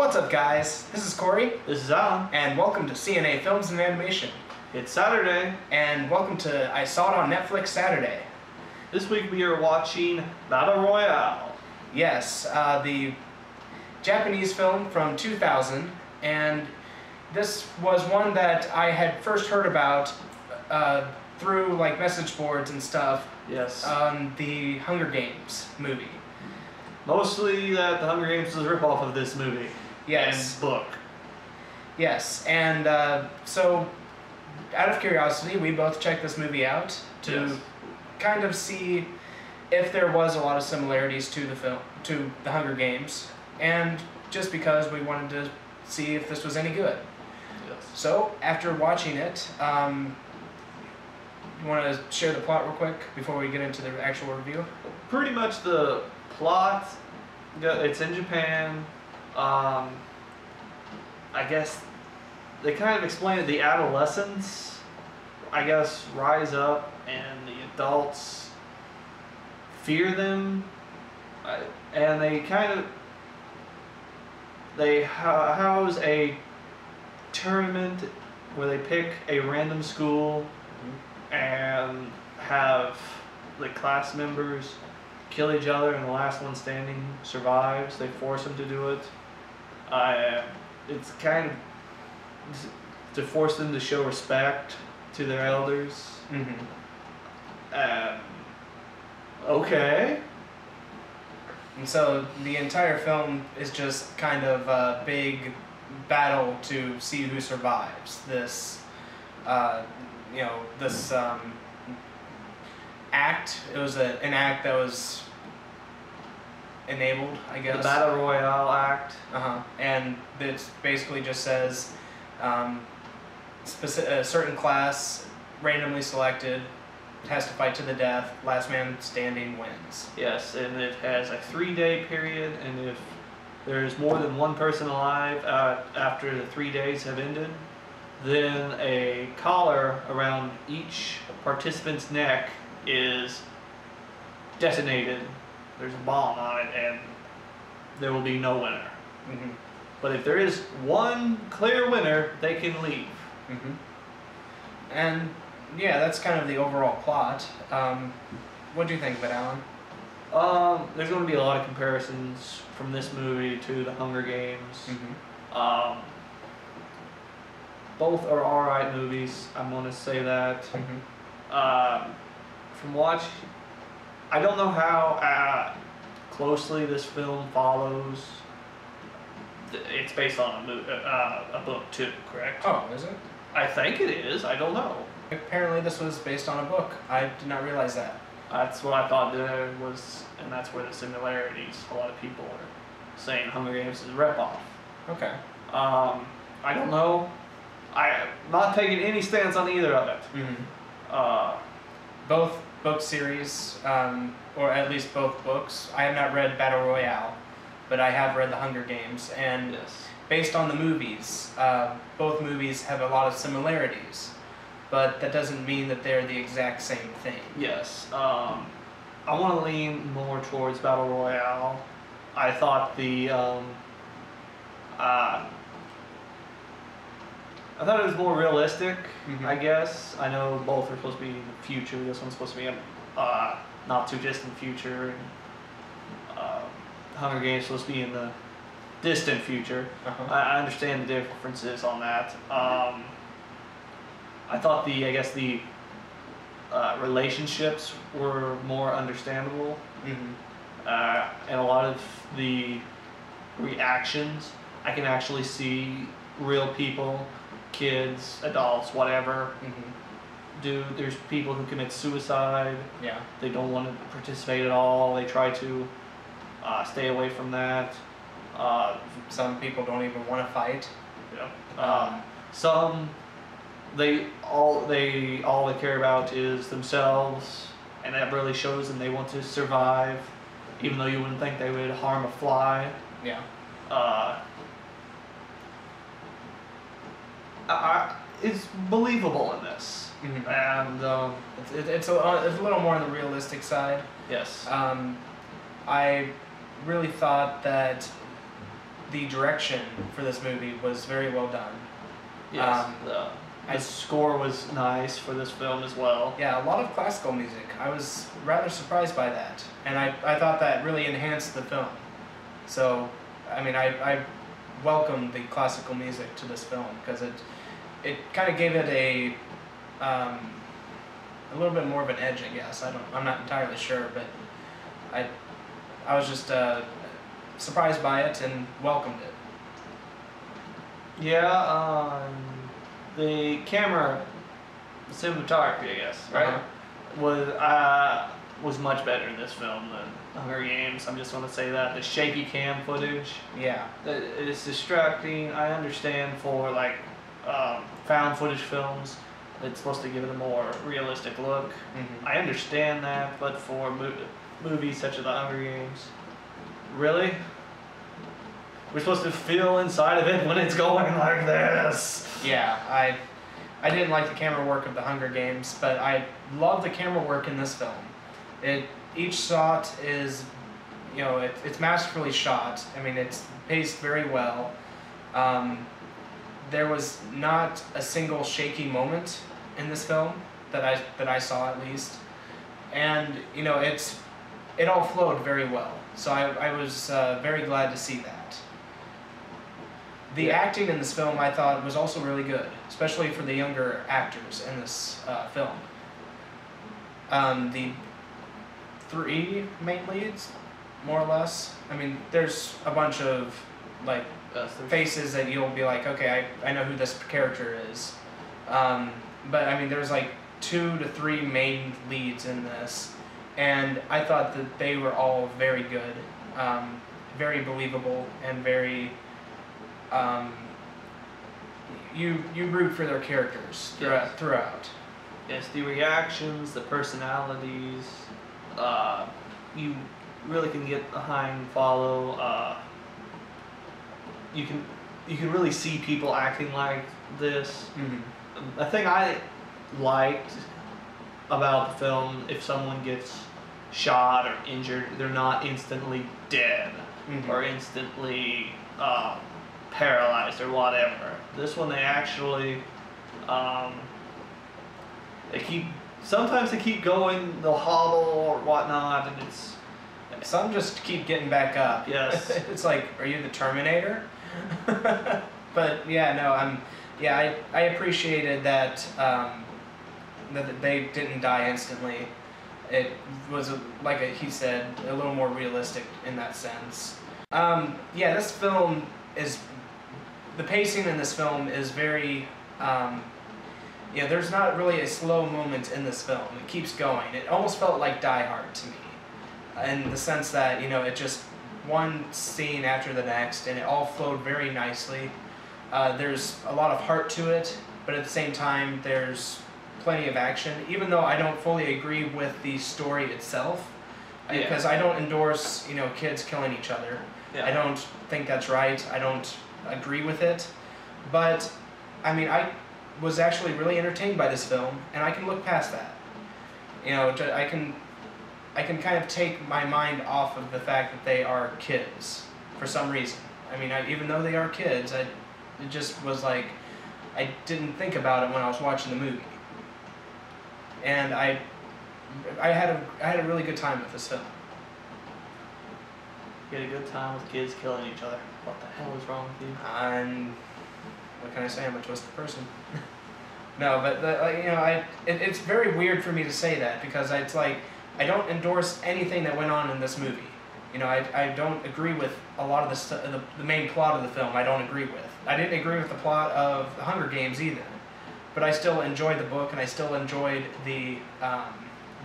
What's up, guys? This is Cory. This is Allen. And welcome to CNA Films and Animation. It's Saturday. And welcome to I Saw It on Netflix Saturday. This week we are watching Battle Royale. Yes, the Japanese film from 2000. And this was one that I had first heard about through like message boards and stuff. Yes. On the Hunger Games movie. Mostly that the Hunger Games is a ripoff of this movie. Yes. And book. Yes, and so out of curiosity, we both checked this movie out to kind of see if there was a lot of similarities to the film, to the Hunger Games, and just because we wanted to see if this was any good. Yes. So after watching it, you want to share the plot real quick before we get into the actual review? Pretty much the plot, it's in Japan. I guess they kind of explain it, the adolescents, I guess, rise up and the adults fear them, and they house a tournament where they pick a random school and have the class members kill each other, and the last one standing survives. They force them to do it. It's kind of to force them to show respect to their elders. Okay. And so the entire film is just kind of a big battle to see who survives this, this act. It was an act that was enabled, I guess. The Battle Royale Act. And it basically just says a certain class, randomly selected, has to fight to the death. Last man standing wins. Yes, and it has a 3-day period, and if there's more than one person alive after the 3 days have ended, then a collar around each participant's neck is detonated. There's a bomb on it, and there will be no winner. But if there is one clear winner, they can leave. And yeah, that's kind of the overall plot. What do you think of it, Alan? There's going to be a lot of comparisons from this movie to the Hunger Games. Both are alright movies, I'm going to say that. From watching, I don't know how closely this film follows. It's based on a book too, correct? Oh, is it? I think it is. I don't know. Apparently this was based on a book. I did not realize that. That's what I thought there was, and that's where the similarities. A lot of people are saying Hunger Games is a ripoff. Okay. I don't know. I'm not taking any stance on either of it. Both book series, or at least both books. I have not read Battle Royale, but I have read the Hunger Games, and based on the movies, both movies have a lot of similarities, but that doesn't mean that they're the exact same thing. Yes. I want to lean more towards Battle Royale. I thought I thought it was more realistic, I guess. I know both are supposed to be in the future. This one's supposed to be in not too distant future. And, Hunger Games supposed to be in the distant future. I understand the differences on that. I thought the relationships were more understandable, and a lot of the reactions I can actually see real people. Kids, adults, whatever. There's people who commit suicide. Yeah. They don't want to participate at all. They try to stay away from that. Some people don't even want to fight. Some all they care about is themselves, and that really shows them they want to survive, even though you wouldn't think they would harm a fly. Yeah. It's believable in this, and it's a little more on the realistic side. Yes. I really thought that the direction for this movie was very well done. Yes, the score was nice for this film as well. Yeah, a lot of classical music. I was rather surprised by that, and I thought that really enhanced the film. So, I mean, I welcomed the classical music to this film because it kind of gave it a little bit more of an edge, I guess. I'm not entirely sure, but I was just surprised by it and welcomed it. Yeah, the camera cinematography, I guess, right, was much better in this film than Hunger Games. I'm just going to say that the shaky cam footage, Yeah. it's distracting. I understand for like found footage films, it's supposed to give it a more realistic look. Mm-hmm. I understand that, but for movies such as the Hunger Games, really? We're supposed to feel inside of it when it's going like this. Yeah, I didn't like the camera work of the Hunger Games, but I love the camera work in this film. Each shot is, it's masterfully shot. I mean, it's paced very well. There was not a single shaky moment in this film that I saw, at least, and it all flowed very well. So I was very glad to see that. The acting in this film, I thought, was also really good, especially for the younger actors in this film. The 3 main leads, more or less. I mean, there's a bunch of faces that you'll be like, okay, I know who this character is. But I mean, there's like 2 to 3 main leads in this, and I thought that they were all very good, very believable, and very. You root for their characters throughout. Yes, the reactions, the personalities, you really can get behind, follow. You can really see people acting like this. Mm-hmm. A thing I liked about the film, if someone gets shot or injured, they're not instantly dead. Mm-hmm. Or instantly paralyzed or whatever. This one, they actually sometimes they keep going, they'll hobble or whatnot, and it's some just keep getting back up. Yes. It's like, are you the Terminator? But yeah, no, I appreciated that that they didn't die instantly. It was he said, a little more realistic in that sense. Yeah, this film is. The pacing in this film is very, there's not really a slow moment in this film. It keeps going. It almost felt like Die Hard to me, in the sense that, it just one scene after the next, and it all flowed very nicely. There's a lot of heart to it, but at the same time, there's plenty of action, even though I don't fully agree with the story itself, because I don't endorse, kids killing each other. Yeah. I don't think that's right. I don't agree with it, but I mean, I was actually really entertained by this film, and I can look past that. I can kind of take my mind off of the fact that they are kids for some reason. I mean, even though they are kids, it just was like I didn't think about it when I was watching the movie, and I had a really good time with this film. You had a good time with kids killing each other. What the hell is wrong with you? What can I say? I'm a twisted person. No, but it's very weird for me to say that, because it's like I don't endorse anything that went on in this movie. I don't agree with a lot of the main plot of the film. I don't agree with. I didn't agree with the plot of The Hunger Games either, but I still enjoyed the book, and I still enjoyed the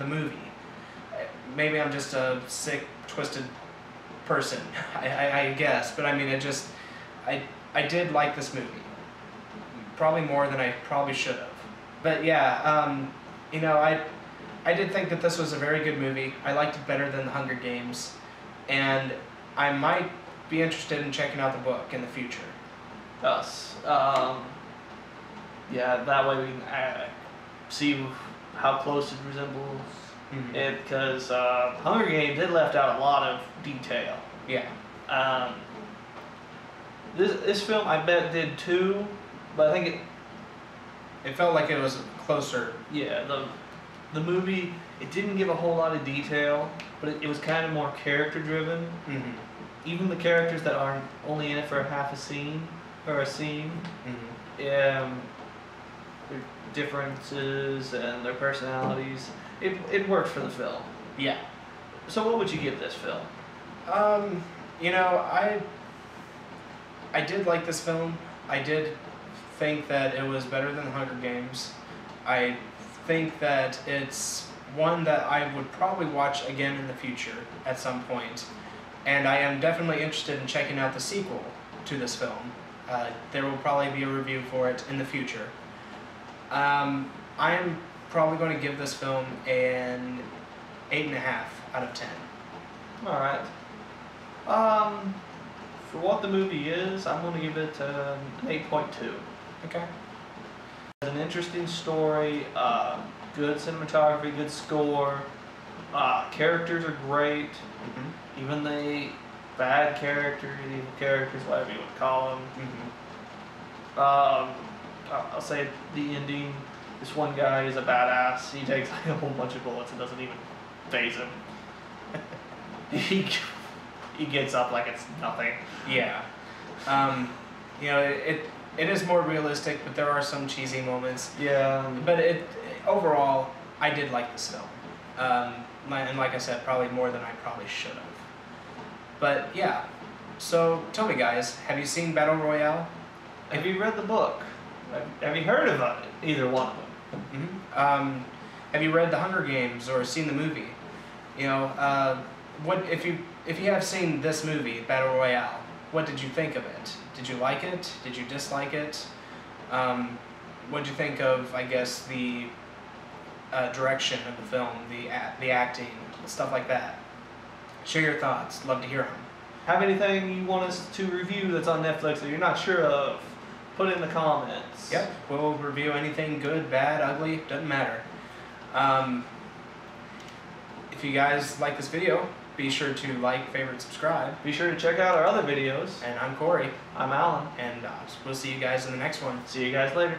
movie. Maybe I'm just a sick, twisted person, I guess, but I mean, I did like this movie, probably more than I probably should have. But yeah, I did think that this was a very good movie. I liked it better than The Hunger Games, and I might be interested in checking out the book in the future. Us. Yeah, that way we can see how close it resembles. Mm-hmm. It, because Hunger Games, it left out a lot of detail. Yeah. This film I bet did too, but I think It felt like it was closer. yeah, the movie, it didn't give a whole lot of detail, but it was kind of more character driven. Mm-hmm. Even the characters that aren't only in it for half a scene or a scene, Mm-hmm. their differences and their personalities, it worked for the film. Yeah. So what would you give this film? You know, I did like this film. I did think that it was better than The Hunger Games. I think that it's one that I would probably watch again in the future at some point. And I am definitely interested in checking out the sequel to this film. There will probably be a review for it in the future. I am probably going to give this film an 8.5 out of 10. All right. For what the movie is, I'm going to give it an 8.2. Okay. It's an interesting story, good cinematography, good score, characters are great, Mm-hmm. even the bad characters, evil characters, whatever you want to call them. Mm-hmm. I'll say the ending, this one guy is a badass, he takes like a whole bunch of bullets and doesn't even phase him. He gets up like it's nothing. Yeah. You know, it is more realistic, but there are some cheesy moments. Yeah. But overall, I did like this film. And like I said, probably more than I probably should have. But yeah. So tell me, guys, have you seen Battle Royale? Have you read the book? Have you heard of it? Either one of them. Mm-hmm. Have you read The Hunger Games or seen the movie? You know, what if you have seen this movie, Battle Royale? What did you think of it? Did you like it? Did you dislike it? What did you think of, I guess, the direction of the film, the acting, stuff like that? Share your thoughts. Love to hear them. Have anything you want us to review that's on Netflix that you're not sure of? Put it in the comments. Yep, we'll review anything good, bad, ugly, doesn't matter. If you guys like this video, be sure to like, favorite, subscribe. Be sure to check out our other videos. And I'm Cory. I'm Allen. And we'll see you guys in the next one. See you guys later.